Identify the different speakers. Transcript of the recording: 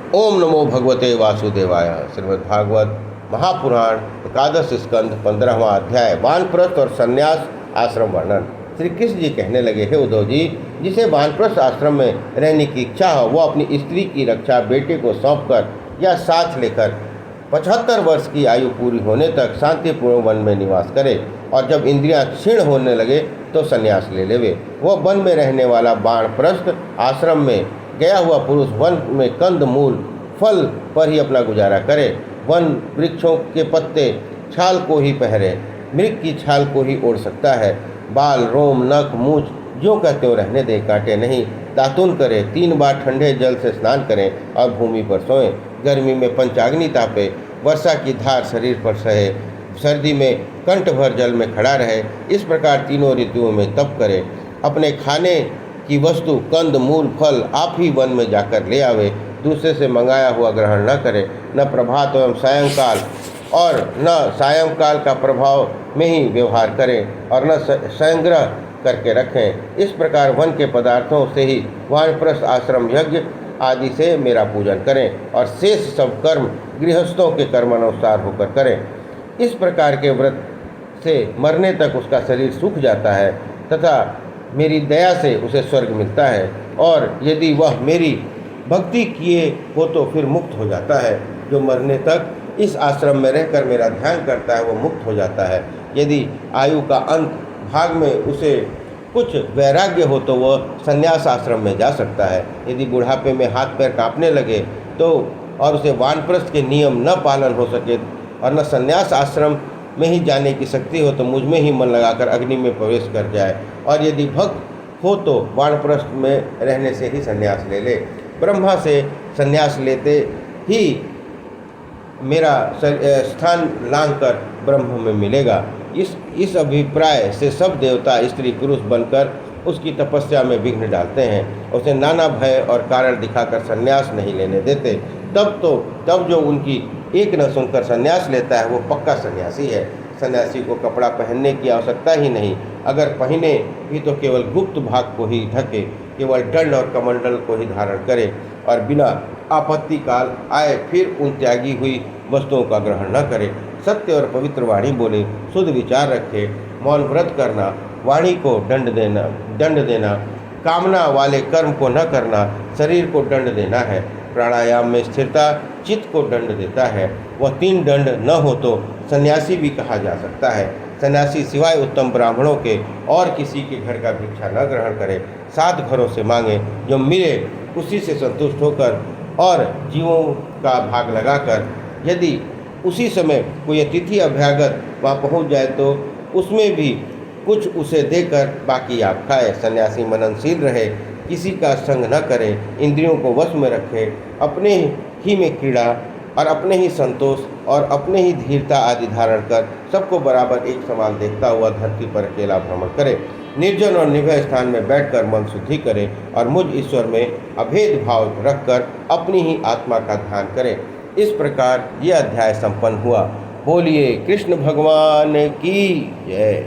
Speaker 1: ओम नमो भगवते वासुदेवाय। श्रीमद्भागवत महापुराण एकादश स्कंध 15वां अध्याय वानप्रस्थ और संन्यास आश्रम वर्णन। श्री कृष्ण जी कहने लगे, हे उद्धव जी, जिसे वानप्रस्थ आश्रम में रहने की इच्छा हो वह अपनी स्त्री की रक्षा बेटे को सौंपकर या साथ लेकर 75 वर्ष की आयु पूरी होने तक शांतिपूर्ण वन में निवास करे, और जब इंद्रियां क्षीण होने लगे तो संन्यास ले लेवे। वह वन में रहने वाला वानप्रस्थ आश्रम में गया हुआ पुरुष वन में कंद मूल फल पर ही अपना गुजारा करे। वन वृक्षों के पत्ते छाल को ही पहरे, मृग की छाल को ही ओढ़ सकता है। बाल रोम नख मूछ जो कहते हो रहने दे, काटे नहीं। दातुन करे, 3 बार ठंडे जल से स्नान करें और भूमि पर सोएं। गर्मी में पंचाग्नि तापे, वर्षा की धार शरीर पर सहे, सर्दी में कंठ भर जल में खड़ा रहे। इस प्रकार तीनों ऋतुओं में तप करे। अपने खाने की वस्तु कंद मूल फल आप ही वन में जाकर ले आवे। दूसरे से मंगाया हुआ ग्रहण न करे। न प्रभात एवं सायंकाल और न सायंकाल का प्रभाव में ही व्यवहार करें और न संग्रह करके रखें। इस प्रकार वन के पदार्थों से ही वानप्रस्थ आश्रम यज्ञ आदि से मेरा पूजन करें और शेष सब कर्म गृहस्थों के कर्मानुसार होकर करें। इस प्रकार के व्रत से मरने तक उसका शरीर सूख जाता है तथा मेरी दया से उसे स्वर्ग मिलता है, और यदि वह मेरी भक्ति किए हो तो फिर मुक्त हो जाता है। जो मरने तक इस आश्रम में रहकर मेरा ध्यान करता है वो मुक्त हो जाता है। यदि आयु का अंत भाग में उसे कुछ वैराग्य हो तो वह संन्यास आश्रम में जा सकता है। यदि बुढ़ापे में हाथ पैर कांपने लगे तो और उसे वानप्रस्थ के नियम न पालन हो सके और न संन्यास आश्रम में ही जाने की शक्ति हो तो मुझ में ही मन लगाकर अग्नि में प्रवेश कर जाए, और यदि भक्त हो तो वानप्रस्थ में रहने से ही संन्यास ले ले। ब्रह्मा से संन्यास लेते ही मेरा स्थान लांघकर ब्रह्म में मिलेगा। इस अभिप्राय से सब देवता स्त्री पुरुष बनकर उसकी तपस्या में विघ्न डालते हैं, उसे नाना भय और कारण दिखाकर संन्यास नहीं लेने देते। तब जो उनकी एक न सुनकर संन्यास लेता है वो पक्का सन्यासी है। सन्यासी को कपड़ा पहनने की आवश्यकता ही नहीं, अगर पहने भी तो केवल गुप्त भाग को ही ढके, केवल दंड और कमंडल को ही धारण करे और बिना आपत्ति काल आए फिर उन त्यागी हुई वस्तुओं का ग्रहण न करे। सत्य और पवित्र वाणी बोले, शुद्ध विचार रखे, मौन व्रत करना, वाणी को दंड देना, कामना वाले कर्म को न करना, शरीर को दंड देना है। प्राणायाम में स्थिरता चित्त को दंड देता है। वह 3 दंड न हो तो सन्यासी भी कहा जा सकता है। सन्यासी सिवाय उत्तम ब्राह्मणों के और किसी के घर का भिक्षा न ग्रहण करे। 7 घरों से मांगे, जो मिले उसी से संतुष्ट होकर और जीवों का भाग लगाकर, यदि उसी समय कोई अतिथि अभ्यागत वहाँ पहुँच जाए तो उसमें भी कुछ उसे देकर बाकी आप खाए। सन्यासी मननशील रहे, किसी का संग न करे, इंद्रियों को वश में रखे, अपने ही में क्रीड़ा और अपने ही संतोष और अपने ही धीरता आदि धारण कर सबको बराबर एक समान देखता हुआ धरती पर अकेला भ्रमण करे। निर्जन और निर्भय स्थान में बैठकर मन शुद्धि करे और मुझ ईश्वर में अभेद भाव रखकर अपनी ही आत्मा का ध्यान करे। इस प्रकार यह अध्याय संपन्न हुआ। बोलिए कृष्ण भगवान की जय।